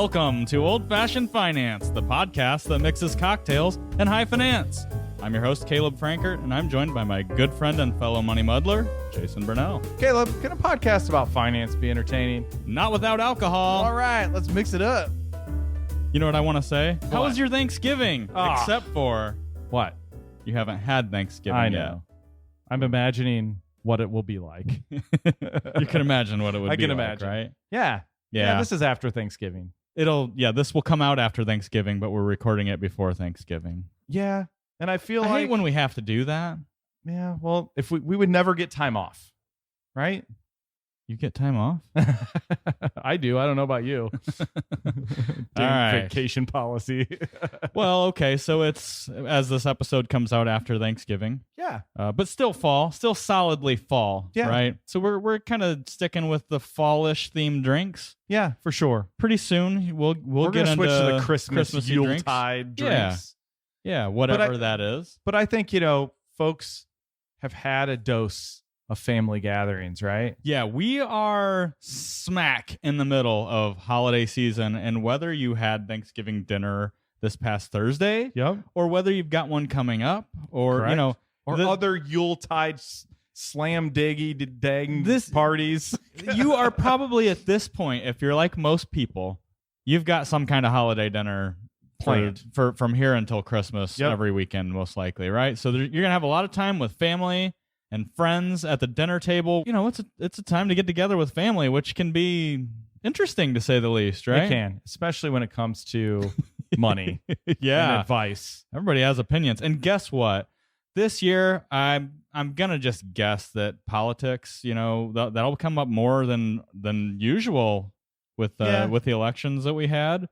Welcome to Old Fashioned Finance, the podcast that mixes cocktails and high finance. I'm your host, Caleb Frankert, and I'm joined by my good friend and fellow money muddler, Jason Burnell. Caleb, can a podcast about finance be entertaining? Not without alcohol. All right, let's mix it up. You know what I want to say? How What? was your Thanksgiving? Except for What? you haven't had Thanksgiving I yet. know. I'm imagining what it will be like. You can imagine what it would I be can like, imagine. right? Yeah. Yeah. This is after Thanksgiving. This will come out after Thanksgiving, but we're recording it before Thanksgiving. Yeah. And I feel I like hate when we have to do that. yeah, well, if we would never get time off, right? You get time off? I do. I don't know about you. All right. Vacation policy. Well, okay, so it's as this episode comes out after Thanksgiving, Yeah. but still fall, still solidly fall, Yeah. right? So we're kind of sticking with the fallish themed drinks. Yeah, for sure. Pretty soon we're We're get gonna switch into to the Christmas Yuletide drinks. Yeah, whatever that is. But I think, folks have had a dose of family gatherings, right? Yeah, we are smack in the middle of holiday season, and whether you had Thanksgiving dinner this past Thursday, Yep. or whether you've got one coming up, or Correct. Or the- other Yuletide slam diggy dang This- parties. you are probably at this point, if you're like most people, you've got some kind of holiday dinner Planned. for from here until Christmas Yep. every weekend, most likely, right? So you're gonna have a lot of time with family and friends at the dinner table. It's a time to get together with family, which can be interesting to say the least, right? It can, especially when it comes to money and Yeah, advice. everybody has opinions, and guess what? This year, I'm gonna just guess that politics, that'll come up more than usual with the elections that we had.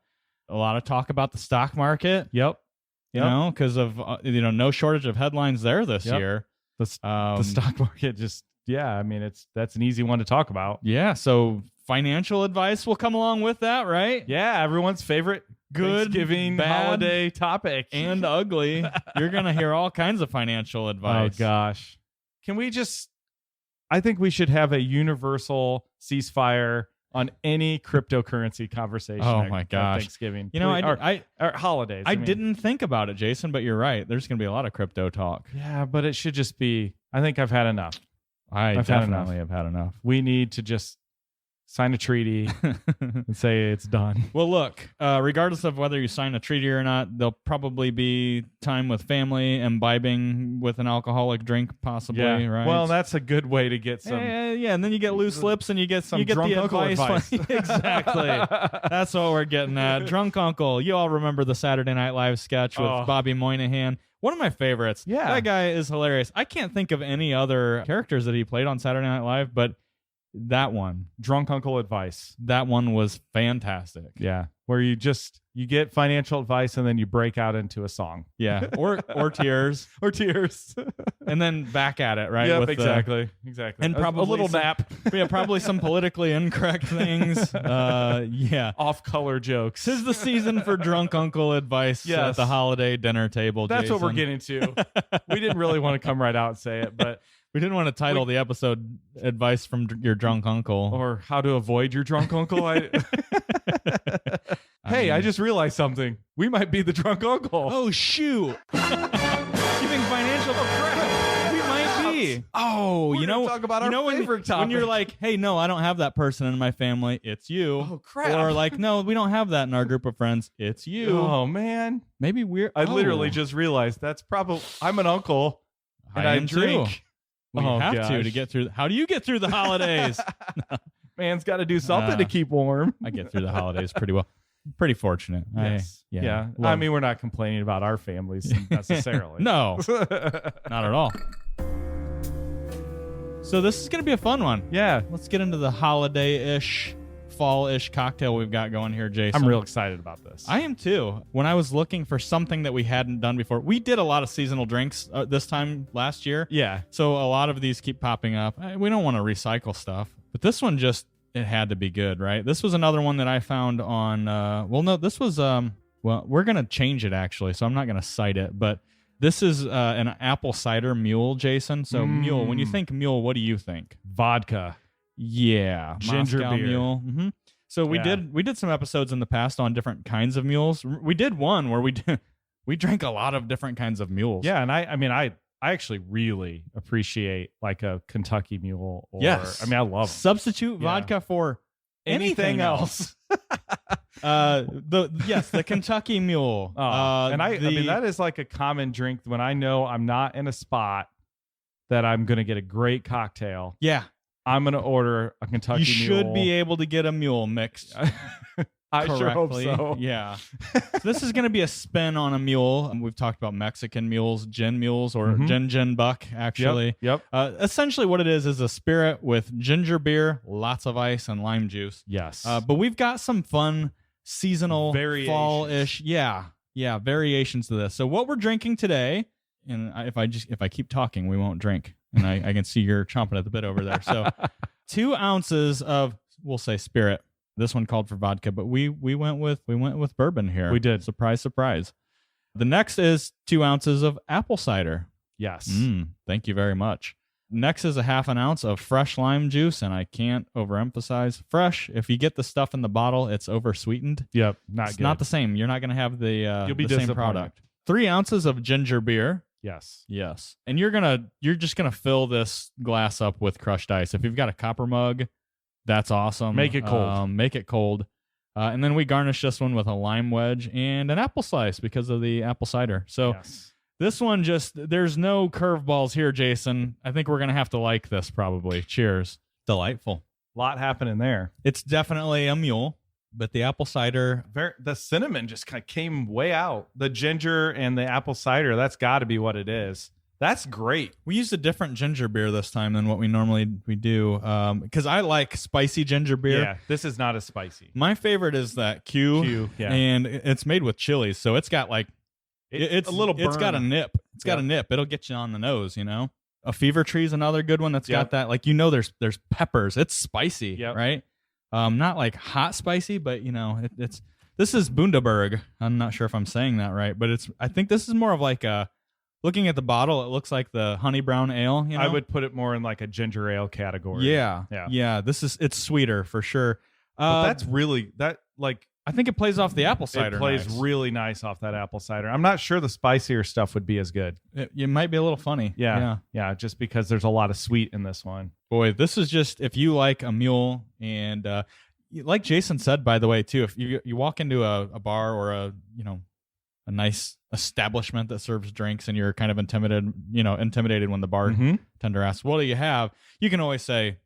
A lot of talk about the stock market, Yep. because of no shortage of headlines there this Yep. year. The stock market that's an easy one to talk about. Yeah, so financial advice will come along with that, right? Yeah, everyone's favorite Good, Thanksgiving bad, holiday topic. and ugly. You're gonna hear all kinds of financial advice. Oh gosh. I think we should have a universal ceasefire on any cryptocurrency conversation. Oh my at gosh. Thanksgiving. Or holidays. I didn't think about it, Jason, but you're right. There's gonna be a lot of crypto talk. Yeah, but it should just be I think I've had enough. I've had enough. definitely have had enough. We need to just sign a treaty and say it's done. Well, look, regardless of whether you sign a treaty or not, there'll probably be time with family, imbibing with an alcoholic drink, possibly, right? Well, that's a good way to get some. Yeah, and then you get loose lips, and you get some drunk the uncle advice. Exactly. That's what we're getting at. Drunk uncle. You all remember the Saturday Night Live sketch with Bobby Moynihan? One of my favorites. Yeah. That guy is hilarious. I can't think of any other characters that he played on Saturday Night Live, but that one advice. That one was fantastic. Yeah, where you get financial advice and then you break out into a song. Yeah, or tears, or tears, and then back at it, right? Yep, With exactly. And probably a little some, nap. Yeah, probably some politically incorrect things. Yeah, off-color jokes. 'Tis the season for drunk uncle advice at the holiday dinner table. That's Jason. what we're getting to. We didn't really want to come right out and say it, but we didn't want to title the episode "Advice from Your Drunk Uncle" or "How to Avoid Your Drunk Uncle." I just realized something. We might be the drunk uncle. Oh shoot! Giving financial crap. We might be. Oh, We're gonna talk about our favorite topic. When you're like, hey, no, I don't have that person in my family. It's you. Oh crap! Or like, no, we don't have that in our group of friends. It's you. Oh man! Maybe we're. I literally just realized that's probably I'm an uncle and I am drink. Too. We have to get through. How do you get through the holidays? Man's got to do something to keep warm. I get through the holidays pretty well. Pretty fortunate. Yes. Yeah. I mean, we're not complaining about our families necessarily. No, not at all. So this is going to be a fun one. Yeah. Let's get into the holiday-ish, fall-ish cocktail we've got going here, Jason. I'm real excited about this. I am too. When I was looking for something that we hadn't done before, we did a lot of seasonal drinks this time last year. Yeah. So a lot of these keep popping up. We don't want to recycle stuff. But this one it had to be good, right? This was another one that I found on, this was, we're going to change it actually, so I'm not going to cite it, but this is an apple cider mule, Jason. So mule, when you think mule, what do you think? Vodka. Yeah. Ginger Moscow beer. Mule. Mm-hmm. So we did some episodes in the past on different kinds of mules. We did one where we drank a lot of different kinds of mules. Yeah, and I actually really appreciate like a Kentucky Mule. Or, yes. I mean, I love them. Substitute vodka for anything else. The Kentucky Mule. And I mean, that is like a common drink when I know I'm not in a spot that I'm going to get a great cocktail. Yeah. I'm going to order a Kentucky Mule. You should be able to get a mule mixed. I sure hope so. Yeah. So this is going to be a spin on a mule. We've talked about Mexican mules, gin mules, or gin buck, actually. Yep. Essentially what it is a spirit with ginger beer, lots of ice, and lime juice. Yes. But we've got some fun seasonal, fall-ish, variations to this. So what we're drinking today, and if I keep talking, we won't drink. And I can see you're chomping at the bit over there. So 2 ounces of, we'll say, spirit. This one called for vodka, but we went with bourbon here. We did. Surprise, surprise. The next is 2 ounces of apple cider. Yes. Thank you very much. Next is a half an ounce of fresh lime juice, and I can't overemphasize fresh. If you get the stuff in the bottle, it's over-sweetened. Yep, It's not the same. You're not going to have the You'll be the same product. 3 ounces of ginger beer. Yes. And you're just gonna fill this glass up with crushed ice. If you've got a copper mug, that's awesome. Make it cold. And then we garnish this one with a lime wedge and an apple slice because of the apple cider. So this one there's no curveballs here, Jason. I think we're gonna have to like this probably. Cheers. Delightful. A lot happening there. It's definitely a mule. But the apple cider, the cinnamon just kind of came way out. The ginger and the apple cider, that's got to be what it is. That's great. We used a different ginger beer this time than what we normally do, because I like spicy ginger beer. Yeah, this is not as spicy. My favorite is that Q, and it's made with chilies, so it's got like it's a little burn. It's got a nip. It's got a nip. It'll get you on the nose, you know. A Fever Tree is another good one that's got that. Like there's peppers. It's spicy, right? Not like hot spicy, but this is Bundaberg. I'm not sure if I'm saying that right, but I think this is more of like looking at the bottle, it looks like the honey brown ale. I would put it more in like a ginger ale category. Yeah. It's sweeter for sure. But that's really I think it plays off the apple cider. It plays really nice off that apple cider. I'm not sure the spicier stuff would be as good. It might be a little funny. Yeah. Just because there's a lot of sweet in this one. Boy, this is just, if you like a mule, and like Jason said, by the way, too, if you walk into a bar or a nice establishment that serves drinks and you're kind of intimidated when the bartender asks, what do you have? You can always say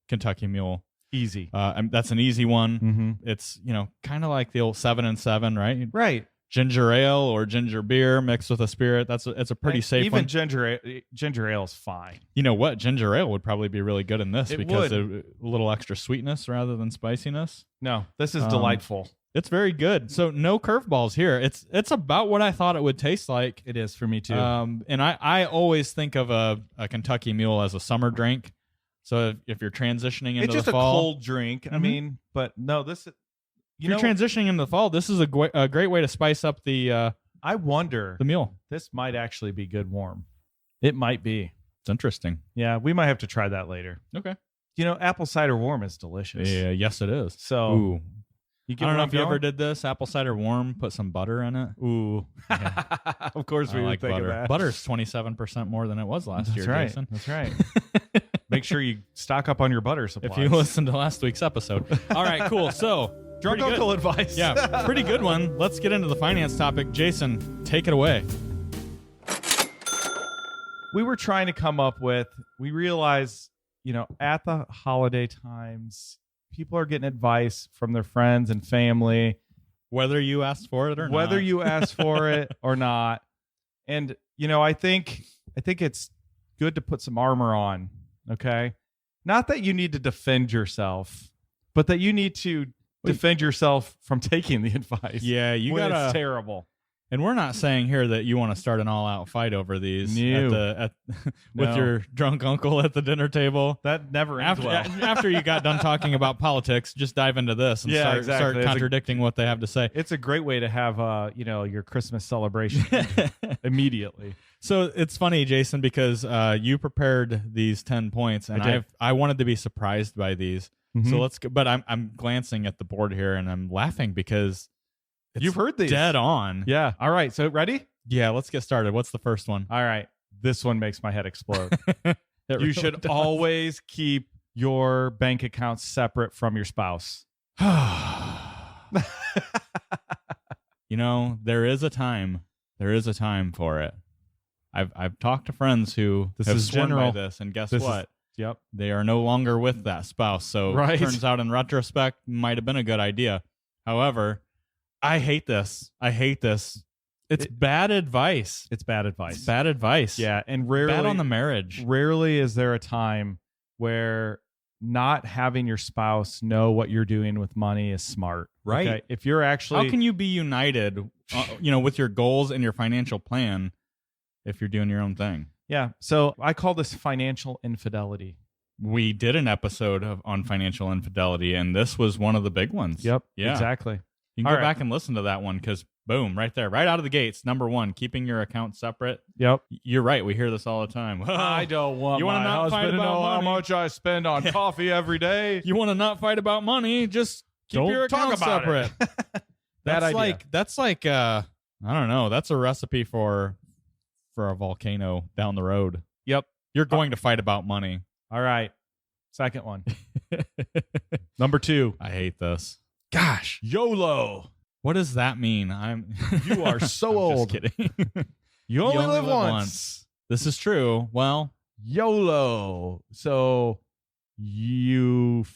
Kentucky Mule. Easy. That's an easy one. It's, kind of like the old 7 and 7, right? Right. Ginger ale or ginger beer mixed with a spirit. It's a pretty safe one. Even ginger ale is fine. You know what? Ginger ale would probably be really good in this because a little extra sweetness rather than spiciness. No, this is delightful. It's very good. So no curveballs here. It's about what I thought it would taste like. It is for me too. And I always think of a Kentucky Mule as a summer drink. So if you're transitioning into it's just the fall, a cold drink. I mean, but no, this is. If you're transitioning into the fall, this is a great way to spice up the. I wonder the mule. This might actually be good warm. It might be. It's interesting. Yeah, we might have to try that later. Okay. Apple cider warm is delicious. Yeah, yes it is. So, ooh. I don't know if you ever did this. Apple cider warm, put some butter in it. Ooh. Yeah. Of course we like think butter. of that. Butter's 27% more than it was last year, Jason. That's right. Make sure you stock up on your butter supplies. If you listened to last week's episode. All right, cool. So, drunk uncle advice. Yeah, pretty good one. Let's get into the finance topic. Jason, take it away. We were trying to come up with, we realize, at the holiday times, people are getting advice from their friends and family. Whether you asked for it or not. Whether you asked for it or not. And, I think it's good to put some armor on, okay? Not that you need to defend yourself, but that you need to defend yourself from taking the advice. Yeah, it's terrible. And we're not saying here that you want to start an all-out fight over these with your drunk uncle at the dinner table. That never ends well. After you got done talking about politics, just dive into this and start contradicting what they have to say. It's a great way to have your Christmas celebration immediately. So it's funny, Jason, because you prepared these 10 points, and I wanted to be surprised by these. Mm-hmm. So let's go. But I'm glancing at the board here, and I'm laughing because you've heard these dead on. Yeah. All right. So ready? Yeah. Let's get started. What's the first one? All right. This one makes my head explode. You really should does. always keep your bank account separate from your spouse. You know, there is a time for it. I've talked to friends who have sworn by this, and guess what? Yep. They are no longer with that spouse. So it turns out in retrospect, might have been a good idea. However, I hate this. It's bad advice. It's bad advice. It's bad advice. Yeah. And rarely bad on the marriage. Rarely is there a time where not having your spouse know what you're doing with money is smart. Right. Okay? If you're actually... How can you be united, with your goals and your financial plan if you're doing your own thing? Yeah. So I call this financial infidelity. We did an episode on financial infidelity, and this was one of the big ones. Yep. Yeah. Exactly. You can go back and listen to that one because, boom, right there, right out of the gates, number one, keeping your account separate. Yep. You're right. We hear this all the time. Well, I don't want you my not husband to know how much I spend on coffee every day. You want to not fight about money? Just keep Don't your account talk about separate. That's like I don't know. That's a recipe for a volcano down the road. Yep. You're going to fight about money. All right. Second one. Number 2. I hate this. Gosh. YOLO. What does that mean? You are so I'm old. Just kidding. You only live once. This is true. Well, YOLO. So you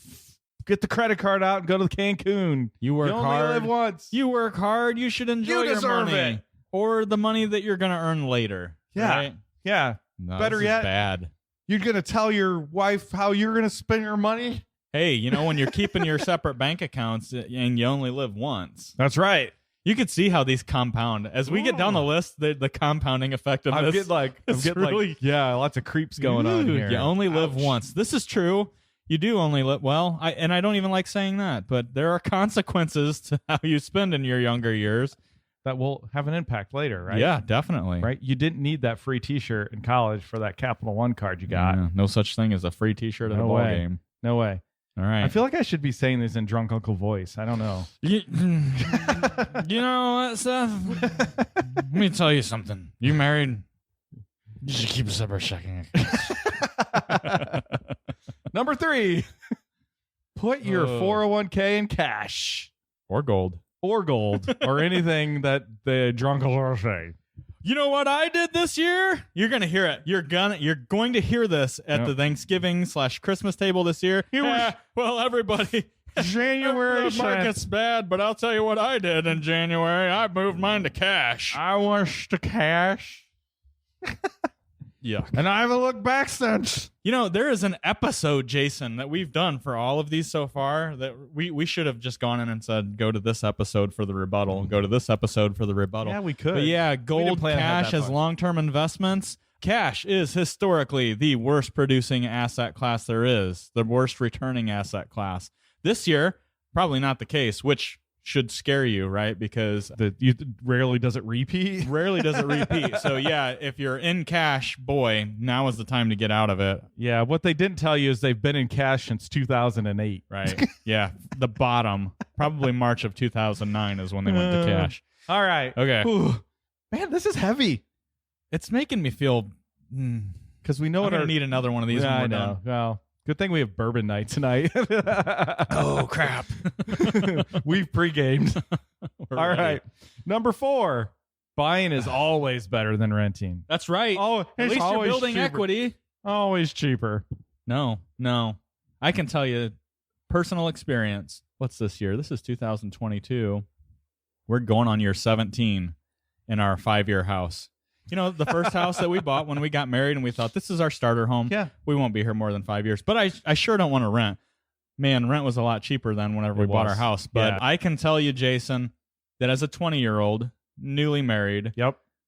get the credit card out and go to Cancun. You work only hard. live once. You work hard. You should enjoy your deserve money. it. Or the money that you're going to earn later. Yeah. Right? Yeah. No, Better this is yet, bad. you're going to tell your wife how you're going to spend your money? Hey, when you're keeping your separate bank accounts and you only live once. That's right. You can see how these compound. As we get down the list, the compounding effect of this. I'm getting lots of creeps going on here. You only live once. This is true. You do only live. Well, I don't even like saying that, but there are consequences to how you spend in your younger years. That will have an impact later, right? Yeah, definitely. Right? You didn't need that free T-shirt in college for that Capital One card you got. Yeah, no such thing as a free T-shirt at a ball game. No way. All right. I feel like I should be saying this in drunk uncle voice. I don't know. You know what, Seth? Let me tell you something. You married? You should keep a separate checking account. Number 3. Put your 401k in cash. Or gold. Or gold. Or anything that the drunk will say. You know what I did this year? You're gonna hear it. You're going to hear this at the Thanksgiving/Christmas table this year. Well, everybody, January the market's bad, but I'll tell you what I did in January. I moved mine to cash. I was to cash. Yeah, and I haven't looked back since. There is an episode, Jason, that we've done for all of these so far that we should have just gone in and said, go to this episode for the rebuttal. Go to this episode for the rebuttal. Yeah, we could. But yeah, gold, cash as long-term investments. Cash is historically the worst producing asset class there is, the worst returning asset class. This year, probably not the case, which should scare you, right? Because rarely does it repeat. Rarely does it repeat. So yeah, if you're in cash, boy, now is the time to get out of it. Yeah, what they didn't tell you is they've been in cash since 2008. Right. Yeah, the bottom, probably March of 2009 is when they went to cash. All right. Okay. Ooh. Man, this is heavy. It's making me feel because we know I'm gonna need another one of these when we're done. Well, good thing we have bourbon night tonight. Oh crap. We've pre-gamed. All ready. Right. Number 4. Buying is always better than renting. That's right. Oh, at least you're building cheaper. equity. Always cheaper. No. I can tell you personal experience. What's this year? This is 2022. We're going on year 17 in our 5-year house. The first house that we bought when we got married and we thought this is our starter home. Yeah. We won't be here more than 5 years. But I sure don't want to rent. Man, rent was a lot cheaper than whenever we bought our house. But I can tell you, Jason, that as a 20-year-old, newly married,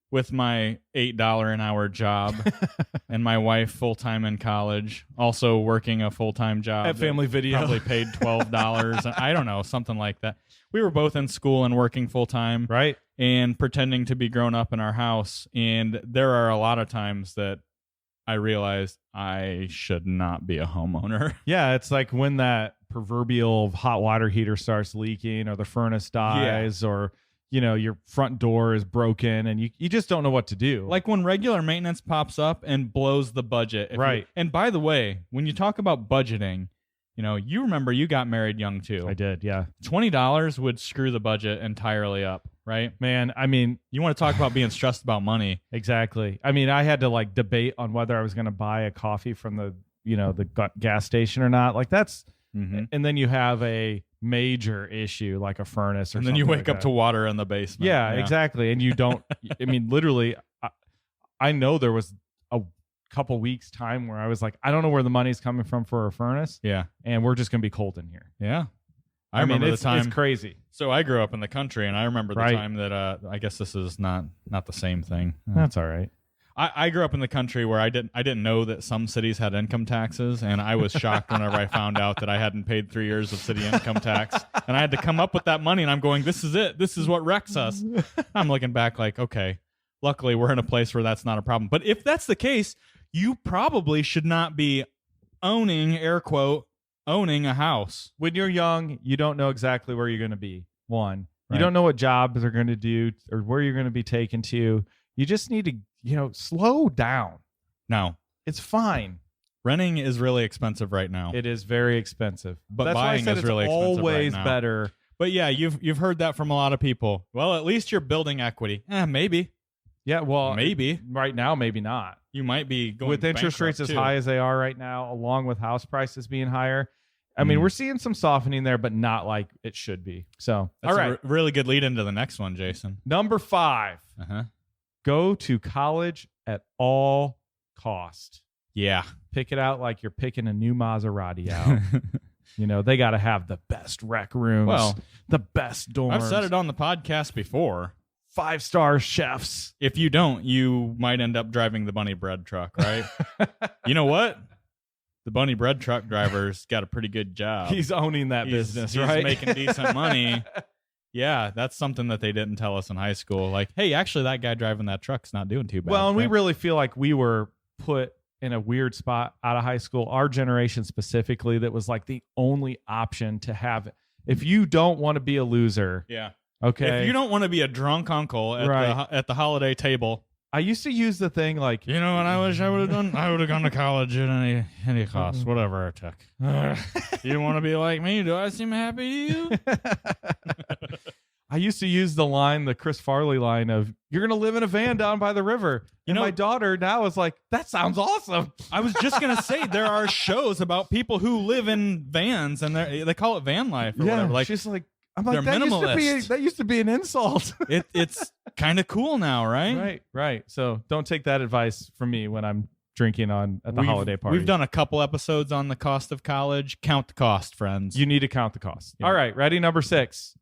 with my $8 an hour job and my wife full-time in college, also working a full-time job. At Family Video. Probably paid $12. I don't know, something like that. We were both in school and working full-time. Right. and pretending to be grown up in our house. And there are a lot of times that I realized I should not be a homeowner. Yeah, it's like when that proverbial hot water heater starts leaking or the furnace dies or, your front door is broken and you just don't know what to do. Like when regular maintenance pops up and blows the budget. Right. And by the way, when you talk about budgeting, you remember you got married young too. I did, yeah. $20 would screw the budget entirely up, right? Man, I mean, you want to talk about being stressed about money. Exactly. I mean, I had to debate on whether I was going to buy a coffee from the gas station or not. Like that's, and then you have a major issue like a furnace or and something. then you wake like up that. to water in the basement. Yeah, exactly. And you don't, I mean, literally, I know there was a couple weeks time where I was like, I don't know where the money's coming from for a furnace. Yeah. And we're just going to be cold in here. Yeah. I mean, remember the time. It's crazy. So I grew up in the country, and I remember the Right. time that I guess this is not the same thing. That's all right. I grew up in the country where I didn't know that some cities had income taxes, and I was shocked whenever I found out that I hadn't paid 3 years of city income tax, and I had to come up with that money. And I'm going, this is it. This is what wrecks us. I'm looking back like, okay, luckily we're in a place where that's not a problem. But if that's the case, you probably should not be owning, air quote, owning a house. When you're young, you don't know exactly where you're going to be. One, Right. you don't know what jobs they're going to do or where you're going to be taken to. You just need to, slow down. Now, It's fine. renting is really expensive right now. It is very expensive. But that's why I buying said is it's really expensive always right now. better. But yeah, you've heard that from a lot of people. Well, at least you're building equity. Maybe. Yeah, well, Maybe. right now, maybe not. You might be going With interest rates as bankrupt, high too. as they are right now, along with house prices being higher, I mean, we're seeing some softening there, but not like it should be. So, That's all right. a really good lead into the next one, Jason. Number 5, Uh-huh. go to college at all cost. Yeah. Pick it out like you're picking a new Maserati out. They got to have the best rec rooms, Well, the best dorms. I've said it on the podcast before. 5-star chefs. If you don't, you might end up driving the bunny bread truck, right? You know what? The bunny bread truck driver's got a pretty good job. He's owning that business, he's right? making decent money. Yeah, that's something that they didn't tell us in high school. Like, hey, actually, that guy driving that truck's not doing too bad. Well, and we right? really feel like we were put in a weird spot out of high school. Our generation specifically, that was like the only option to have it. If you don't want to be a loser, Yeah. okay. If you don't want to be a drunk uncle at Right. at the holiday table, I used to use the thing like, you know what I wish I would have done? I would have gone to college at any cost, whatever it took. You want to be like me? Do I seem happy to you? I used to use the line, the Chris Farley line of, you're going to live in a van down by the river. And my daughter now is like, that sounds awesome. I was just going to say, there are shows about people who live in vans, and they call it van life or whatever. Like, she's like, I'm like, they're that used to be an insult. it's kind of cool now, right? Right. So don't take that advice from me when I'm drinking at the holiday party. We've done a couple episodes on the cost of college. Count the cost, friends. You need to count the cost. Yeah. All right. Ready? Number 6.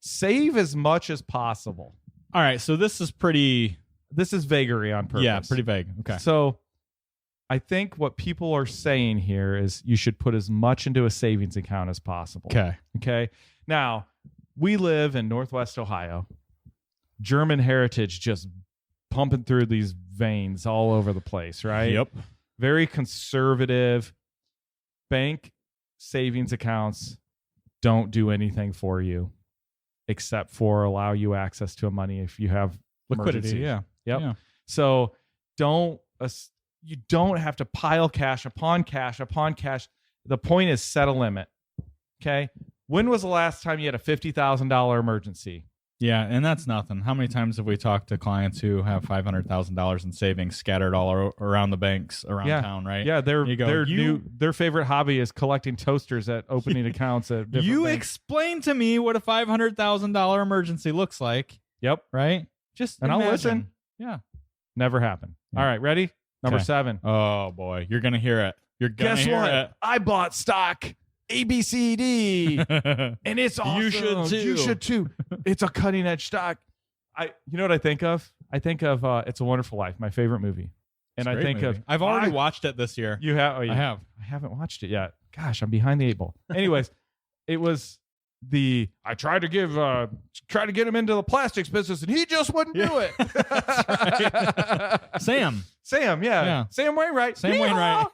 Save as much as possible. All right. So this is pretty. This is vagary on purpose. Yeah, pretty vague. Okay. So I think what people are saying here is you should put as much into a savings account as possible. Okay. Now, we live in Northwest Ohio. German heritage just pumping through these veins all over the place, right? Yep. Very conservative. Bank savings accounts don't do anything for you except for allow you access to money if you have Liquidity. emergencies. Yeah. Yep. Yeah. So you don't have to pile cash upon cash upon cash. The point is set a limit. Okay. When was the last time you had a $50,000 emergency? Yeah, and that's nothing. How many times have we talked to clients who have $500,000 in savings scattered all around the banks around town, right? Yeah, You go, their favorite hobby is collecting toasters at opening accounts at different You banks. explain to me what a $500,000 emergency looks like, Yep. right? Just And I'll imagine. listen. Yeah. Never happened. Yeah. All right, ready? Number Okay. 7. Oh boy, you're gonna hear it. You're gonna Guess hear what? I bought stock ABCD. it. And it's awesome. You should too. You should too. It's a cutting edge stock. You know what I think of? I think of It's a Wonderful Life, my favorite movie. And I think of I've already watched it this year. You have? Oh, I have. I haven't watched it yet. Gosh, I'm behind the 8 ball. Anyways, it was I tried to get him into the plastics business and he just wouldn't do it. Sam, yeah. Sam Wainwright. Wainwright.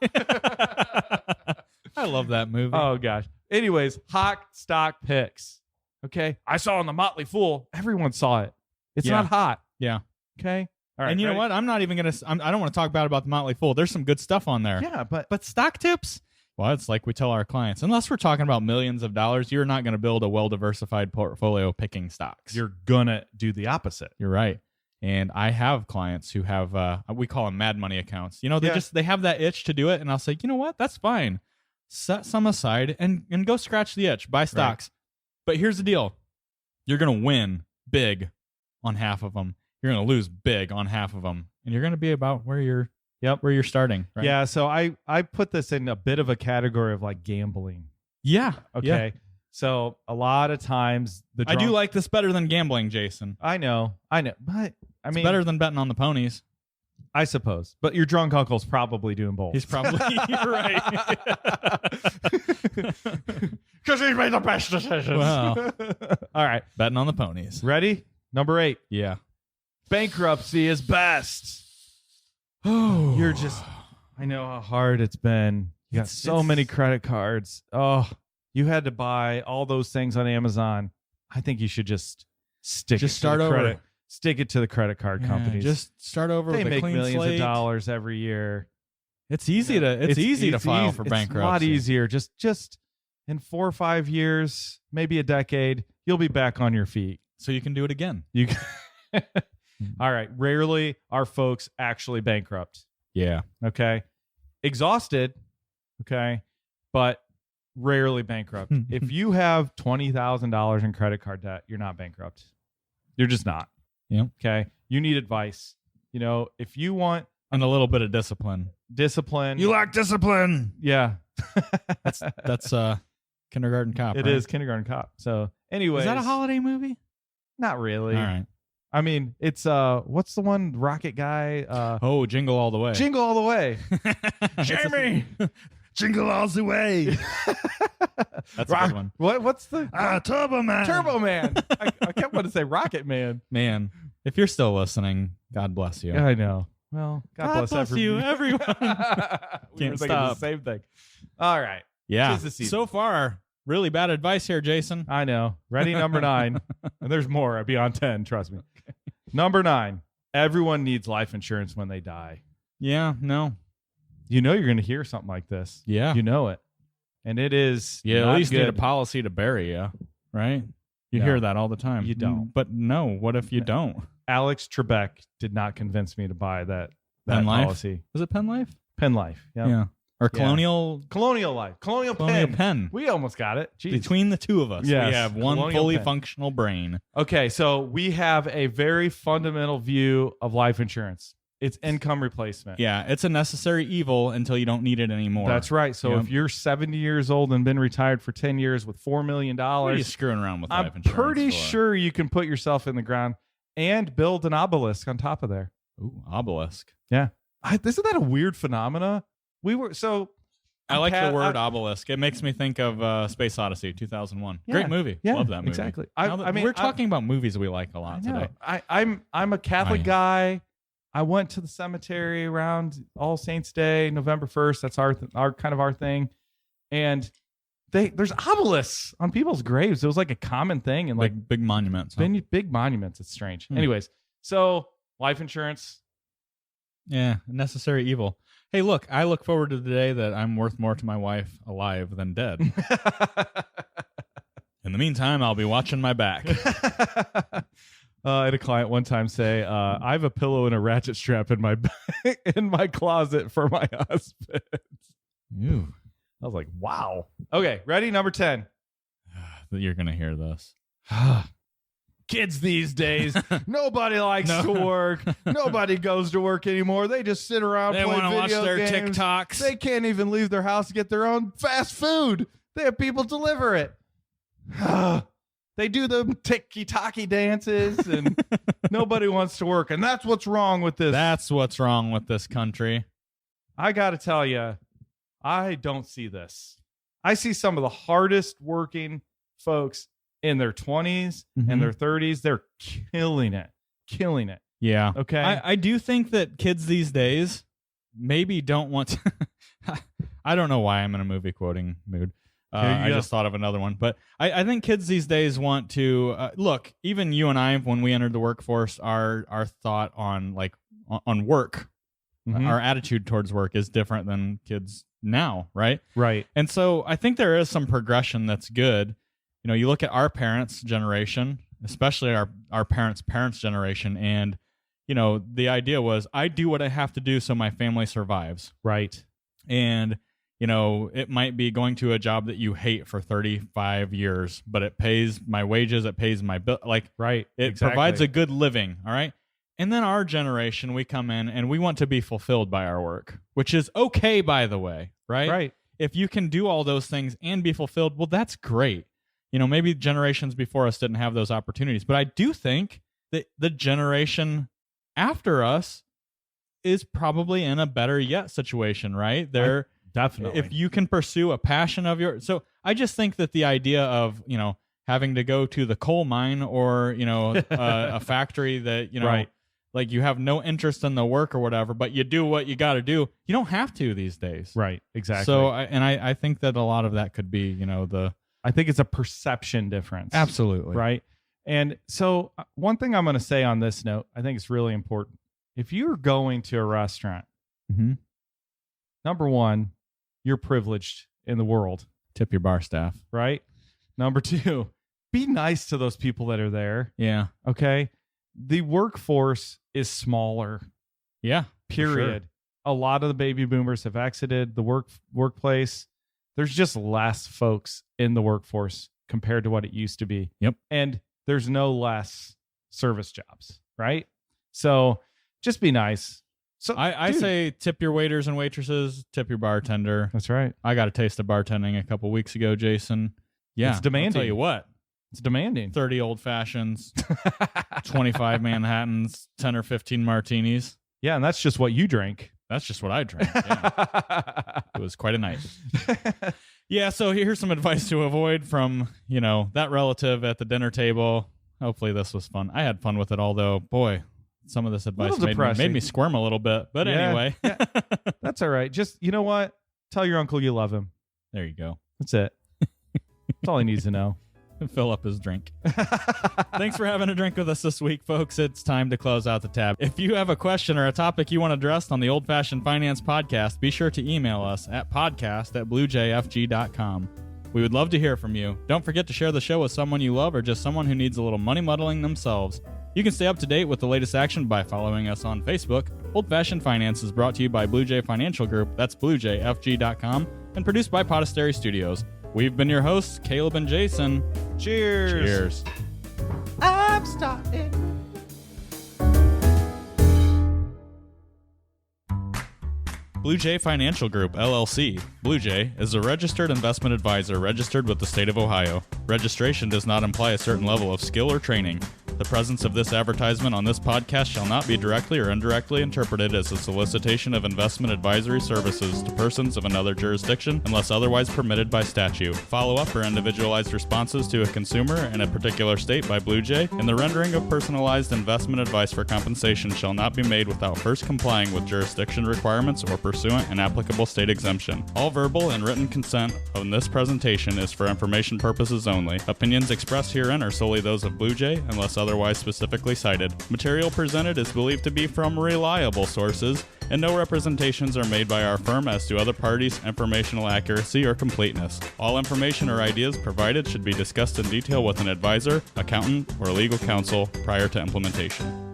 I love that movie. Oh gosh. Anyways, hot stock picks. Okay. I saw in the Motley Fool. Everyone saw it. It's not hot. Yeah. Okay. All right. And you know what? I'm not even going to, I don't want to talk bad about the Motley Fool. There's some good stuff on there. Yeah, but stock tips? Well, it's like we tell our clients, unless we're talking about millions of dollars, you're not going to build a well-diversified portfolio picking stocks. You're going to do the opposite. You're right. And I have clients who have, we call them mad money accounts. You know, they have that itch to do it. And I'll say, you know what? That's fine. Set some aside and go scratch the itch. Buy stocks. Right. But here's the deal. You're going to win big on half of them. You're going to lose big on half of them. And you're going to be about where you're starting. Right? Yeah. So I put this in a bit of a category of like gambling. Yeah. Okay. Yeah. So a lot of times I do like this better than gambling, Jason. I know. But I mean, it's better than betting on the ponies. I suppose. But your drunk uncle's probably doing both. He's probably you're right. Because he's made the best decisions. Well, all right. Betting on the ponies. Ready? Number 8. Yeah. Bankruptcy is best. Oh, I know how hard it's been. You got so many credit cards. Oh, you had to buy all those things on Amazon. I think you should just stick it to the credit card companies. Just start over with a clean slate. They make millions of dollars every year. It's easy to file for bankruptcy. It's a lot easier. Just in 4 or 5 years, maybe a decade, you'll be back on your feet. So you can do it again. You can. All right. Rarely are folks actually bankrupt. Yeah. Okay. Exhausted. Okay. But rarely bankrupt. If you have $20,000 in credit card debt, you're not bankrupt. You're just not. Yeah. Okay. You need advice. You know, if you want and a little bit of discipline. You lack discipline. Yeah. That's Kindergarten Cop. It is Kindergarten Cop. So anyway. Is that a holiday movie? Not really. All right. I mean, it's what's the one Rocket guy? Jingle All the Way. Jingle All the Way. Jamie. Jingle all the way. That's a good one. What's the Turbo Man? Turbo Man. I kept wanting to say Rocket Man. Man, if you're still listening, God bless you. Yeah, I know. Well, God bless you, everyone. Can't stop. The same thing. All right. Yeah. So far, really bad advice here, Jason. I know. Ready, number 9. And there's more. I'll be on 10. Trust me. Number 9. Everyone needs life insurance when they die. Yeah. No. You know you're going to hear something like this. Yeah. You know it. And it is at least need a policy to bury you, right? You hear that all the time. You don't. But no, what if you don't? Alex Trebek did not convince me to buy that Penn policy. Life? Was it Penn Life? Penn Life. Yep. Yeah. Or Colonial Life. Colonial Penn. We almost got it. Jeez. Between the two of us, yes. We have one Colonial fully Penn. functional brain. Okay, so we have a very fundamental view of life insurance. It's income replacement. Yeah, it's a necessary evil until you don't need it anymore. That's right. So if you're 70 years old and been retired for 10 years with $4 million, what are you screwing around with life insurance? I'm pretty sure you can put yourself in the ground and build an obelisk on top of there. Ooh, obelisk. Yeah. Isn't that a weird phenomena? I like the word obelisk. It makes me think of Space Odyssey 2001. Yeah, Great movie. Yeah, Love that movie. Exactly. We're talking about movies we like a lot today. I'm a Catholic guy. I went to the cemetery around All Saints Day, November 1st. That's our kind of our thing. And there's obelisks on people's graves. It was like a common thing, and like big monuments. Big monuments. It's strange. Anyways, so life insurance. Yeah, necessary evil. Hey, look, I look forward to the day that I'm worth more to my wife alive than dead. In the meantime, I'll be watching my back. I had a client one time say, I have a pillow and a ratchet strap in my in my closet for my husband. Ew. I was like, wow. Okay, ready? Number 10. You're going to hear this. Kids these days, nobody likes to work. Nobody goes to work anymore. They just sit around they play want to watch video their games. TikToks. They can't even leave their house to get their own fast food. They have people deliver it. They do the tiki-taki dances, and nobody wants to work. And that's what's wrong with this. That's what's wrong with this country. I got to tell you, I don't see this. I see some of the hardest working folks in their 20s Mhm. and their 30s, they're killing it. Yeah. Okay. I do think that kids these days maybe don't want to. I don't know why I'm in a movie quoting mood. Here you I go. just thought of another one. But I think kids these days want to look, even you and I, when we entered the workforce, our thought on on work, Mhm. our attitude towards work is different than kids now, right? Right. And so I think there is some progression that's good. You know, you look at our parents' generation, especially our parents' generation, and you know, the idea was I do what I have to do so my family survives. Right. And you know, it might be going to a job that you hate for 35 years, but it pays my wages, it pays my bill, Right. it Exactly. provides a good living, all right? And then our generation, we come in and we want to be fulfilled by our work, which is okay, by the way, right? Right. If you can do all those things and be fulfilled, well, that's great. You know, maybe generations before us didn't have those opportunities, but I do think that the generation after us is probably in a better yet situation, right? They're Definitely. if you can pursue a passion of your, so I just think that the idea of, you know, having to go to the coal mine or, you know, a factory that, you know, Right. like you have no interest in the work or whatever, but you do what you got to do. You don't have to these days. Right. Exactly. So, I think that a lot of that could be, you know, I think it's a perception difference. absolutely. Right. And so one thing I'm going to say on this note, I think it's really important. If you're going to a restaurant, Mm-hmm. number one, you're privileged in the world, Tip your bar staff. right? Number two, be nice to those people that are there. Yeah. Okay. The workforce is smaller, Yeah. for sure. period. A lot of the baby boomers have exited the workplace. There's just less folks in the workforce compared to what it used to be. Yep. And there's no less service jobs, right? So just be nice. So I dude, say tip your waiters and waitresses, tip your bartender. that's right. I got a taste of bartending a couple weeks ago, Jason. Yeah. It's demanding. I'll tell you what. It's demanding. 30 old fashions, 25 Manhattans, 10 or 15 martinis. Yeah, and that's just what you drink. That's just what I drank. Yeah. It was quite a night. Yeah, so here's some advice to avoid from, you know, that relative at the dinner table. Hopefully this was fun. I had fun with it, although, boy, some of this advice Little made depressing. me squirm a little bit. But Yeah, anyway, yeah. That's all right. Just, you know what? Tell your uncle you love him. there you go. That's it. That's all he needs to know. Fill up his drink. Thanks for having a drink with us this week, folks. It's time to close out the tab. If you have a question or a topic you want addressed on the Old Fashioned Finance Podcast, be sure to email us at podcast@bluejfg.com. We would love to hear from you. Don't forget to share the show with someone you love or just someone who needs a little money muddling themselves. You can stay up to date with the latest action by following us on Facebook. Old Fashioned Finance is brought to you by Blue Jay Financial Group. That's bluejfg.com and produced by Podastery Studios. We've been your hosts, Caleb and Jason. Cheers. Cheers. I'm starting. Blue Jay Financial Group, LLC. Blue Jay is a registered investment advisor registered with the state of Ohio. Registration does not imply a certain level of skill or training. The presence of this advertisement on this podcast shall not be directly or indirectly interpreted as a solicitation of investment advisory services to persons of another jurisdiction unless otherwise permitted by statute. Follow-up or individualized responses to a consumer in a particular state by Blue Jay and the rendering of personalized investment advice for compensation shall not be made without first complying with jurisdiction requirements or pursuant an applicable state exemption. All verbal and written consent on this presentation is for information purposes only. Opinions expressed herein are solely those of Blue Jay unless otherwise specifically cited. Material presented is believed to be from reliable sources, and no representations are made by our firm as to other parties' informational accuracy or completeness. All information or ideas provided should be discussed in detail with an advisor, accountant, or legal counsel prior to implementation.